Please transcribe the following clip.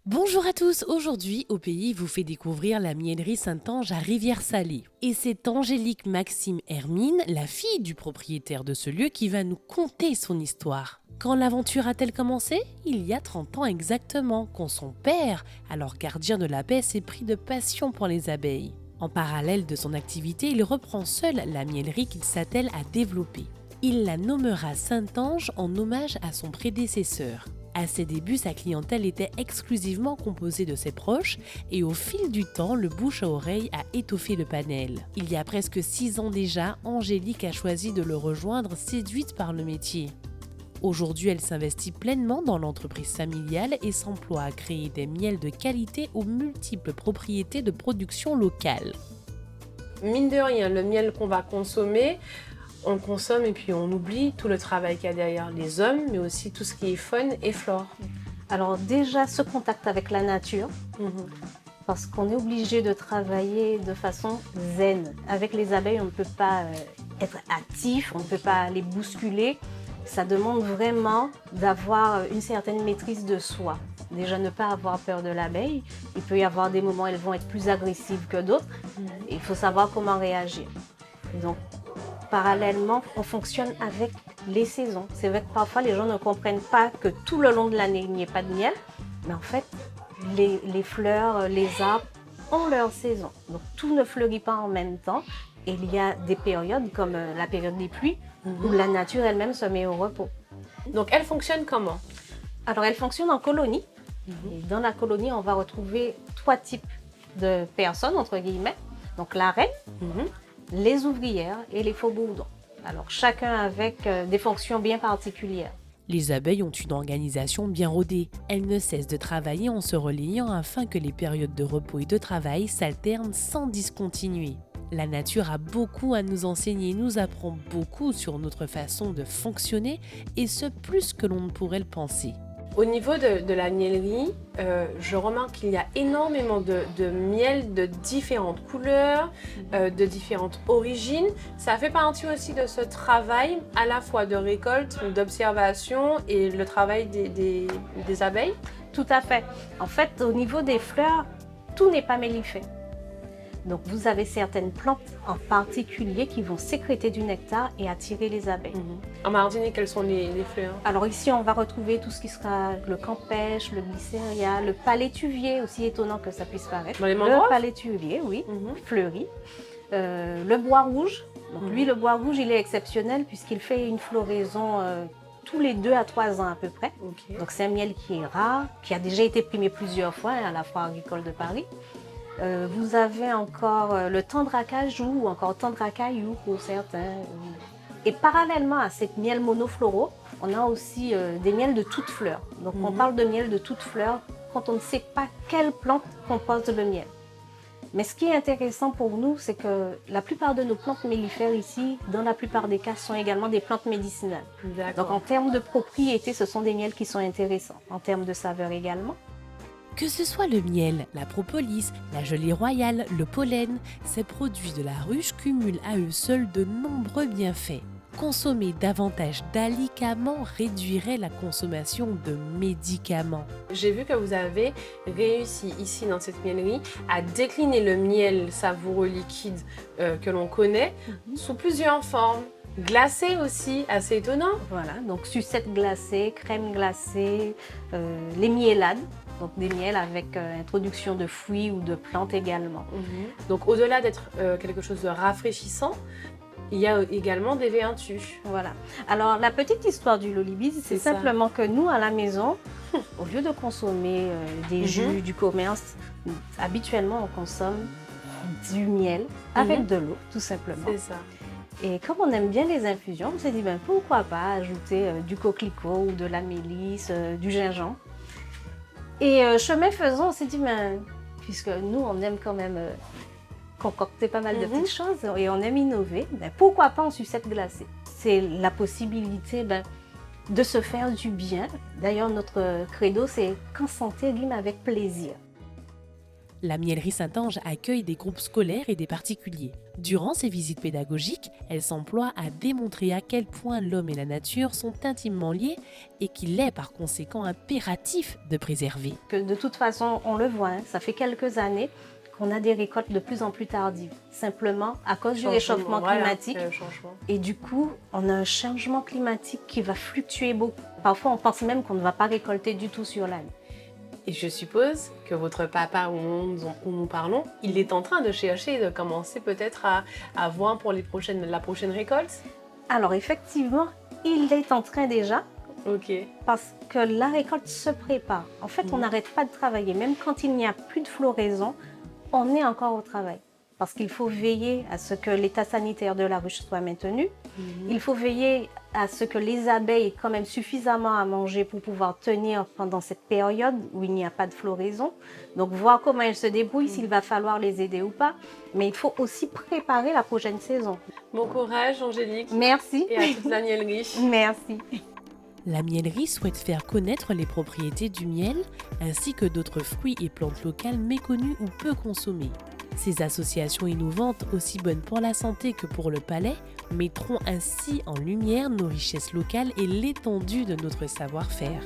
Bonjour à tous, aujourd'hui au pays vous fait découvrir la mielerie Saint-Ange à Rivière-Salée. Et c'est Angélique Maxime Hermine, la fille du propriétaire de ce lieu, qui va nous conter son histoire. Quand l'aventure a-t-elle commencé? Il y a 30 ans exactement, quand son père, alors gardien de la paix, s'est pris de passion pour les abeilles. En parallèle de son activité, il reprend seul la mielerie qu'il s'attelle à développer. Il la nommera Saint-Ange en hommage à son prédécesseur. À ses débuts, sa clientèle était exclusivement composée de ses proches et au fil du temps, le bouche à oreille a étoffé le panel. Il y a presque 6 ans déjà, Angélique a choisi de le rejoindre, séduite par le métier. Aujourd'hui, elle s'investit pleinement dans l'entreprise familiale et s'emploie à créer des miels de qualité aux multiples propriétés de production locale. Mine de rien, le miel qu'on va consommer, on le consomme et puis on oublie tout le travail qu'il y a derrière les hommes, mais aussi tout ce qui est faune et flore. Alors déjà, ce contact avec la nature, parce qu'on est obligé de travailler de façon zen. Avec les abeilles, on ne peut pas être actif, on ne peut pas les bousculer. Ça demande vraiment d'avoir une certaine maîtrise de soi. Déjà, ne pas avoir peur de l'abeille. Il peut y avoir des moments où elles vont être plus agressives que d'autres. Il faut savoir comment réagir. Donc, parallèlement, on fonctionne avec les saisons. C'est vrai que parfois, les gens ne comprennent pas que tout le long de l'année, il n'y ait pas de miel. Mais en fait, les fleurs, les arbres ont leur saison. Donc, tout ne fleurit pas en même temps. Et il y a des périodes, comme la période des pluies, où la nature elle-même se met au repos. Donc, elle fonctionne comment? Alors, elle fonctionne en colonie. Et dans la colonie, on va retrouver 3 types de personnes, entre guillemets. Donc, la reine, les ouvrières et les faux-bourdons. Alors, chacun avec des fonctions bien particulières. Les abeilles ont une organisation bien rodée. Elles ne cessent de travailler en se relayant afin que les périodes de repos et de travail s'alternent sans discontinuer. La nature a beaucoup à nous enseigner, nous apprend beaucoup sur notre façon de fonctionner et ce plus que l'on ne pourrait le penser. Au niveau de la miellerie, je remarque qu'il y a énormément de miel de différentes couleurs, de différentes origines. Ça fait partie aussi de ce travail à la fois de récolte, d'observation et le travail des abeilles. Tout à fait. En fait, au niveau des fleurs, tout n'est pas mellifère. Donc, vous avez certaines plantes en particulier qui vont sécréter du nectar et attirer les abeilles. En Martinique, quelles sont les fleurs? Alors ici, on va retrouver tout ce qui sera le campèche, le glycéria, le palétuvier, aussi étonnant que ça puisse paraître. Dans les mangroves? Le palétuvier, oui, fleuri. Le bois rouge. Donc lui, le bois rouge, il est exceptionnel puisqu'il fait une floraison tous les 2 à 3 ans à peu près. Donc c'est un miel qui est rare, qui a déjà été primé plusieurs fois à la foire agricole de Paris. Vous avez encore le tendre acajou ou encore tendre acaillou pour certains. Et parallèlement à ces miels monofloraux, on a aussi des miels de toutes fleurs. Donc on parle de miel de toutes fleurs quand on ne sait pas quelle plante compose le miel. Mais ce qui est intéressant pour nous, c'est que la plupart de nos plantes mellifères ici, dans la plupart des cas, sont également des plantes médicinales. Donc en termes de propriété, ce sont des miels qui sont intéressants. En termes de saveur également. Que ce soit le miel, la propolis, la gelée royale, le pollen, ces produits de la ruche cumulent à eux seuls de nombreux bienfaits. Consommer davantage d'alicaments réduirait la consommation de médicaments. J'ai vu que vous avez réussi ici dans cette miellerie à décliner le miel savoureux liquide que l'on connaît sous plusieurs formes. Glacé aussi, assez étonnant. Voilà, donc sucette glacée, crème glacée, les miellades. Donc des miels avec introduction de fruits ou de plantes également. Donc au-delà d'être quelque chose de rafraîchissant, il y a également des vertus. Voilà. Alors la petite histoire du Lolibis, c'est simplement que nous à la maison, au lieu de consommer des jus du commerce, habituellement on consomme du miel avec de l'eau, tout simplement. C'est ça. Et comme on aime bien les infusions, on s'est dit pourquoi pas ajouter du coquelicot ou de la mélisse, du gingembre. Et chemin faisant, on s'est dit, puisque nous, on aime quand même concocter pas mal de petites choses et on aime innover, pourquoi pas en sucette glacée? C'est la possibilité de se faire du bien. D'ailleurs, notre credo, c'est « Quand santé rime avec plaisir ». La Mielerie Saint-Ange accueille des groupes scolaires et des particuliers. Durant ces visites pédagogiques, elle s'emploie à démontrer à quel point l'homme et la nature sont intimement liés et qu'il est par conséquent impératif de préserver. Que de toute façon, on le voit, ça fait quelques années qu'on a des récoltes de plus en plus tardives, simplement à cause du réchauffement climatique. Et du coup, on a un changement climatique qui va fluctuer beaucoup. Parfois, on pense même qu'on ne va pas récolter du tout sur l'année. Et je suppose que votre papa, où nous parlons, il est en train de chercher, de commencer peut-être à voir pour la prochaine récolte. Alors effectivement, il est en train déjà. Ok. Parce que la récolte se prépare. En fait, on n'arrête pas de travailler. Même quand il n'y a plus de floraison, on est encore au travail. Parce qu'il faut veiller à ce que l'état sanitaire de la ruche soit maintenu. Il faut veiller à ce que les abeilles aient quand même suffisamment à manger pour pouvoir tenir pendant cette période où il n'y a pas de floraison. Donc voir comment elles se débrouillent, s'il va falloir les aider ou pas. Mais il faut aussi préparer la prochaine saison. Bon courage, Angélique. Merci. Et à toute la mielerie. Merci. La Mielerie souhaite faire connaître les propriétés du miel ainsi que d'autres fruits et plantes locales méconnues ou peu consommées. Ces associations innovantes, aussi bonnes pour la santé que pour le palais, mettront ainsi en lumière nos richesses locales et l'étendue de notre savoir-faire.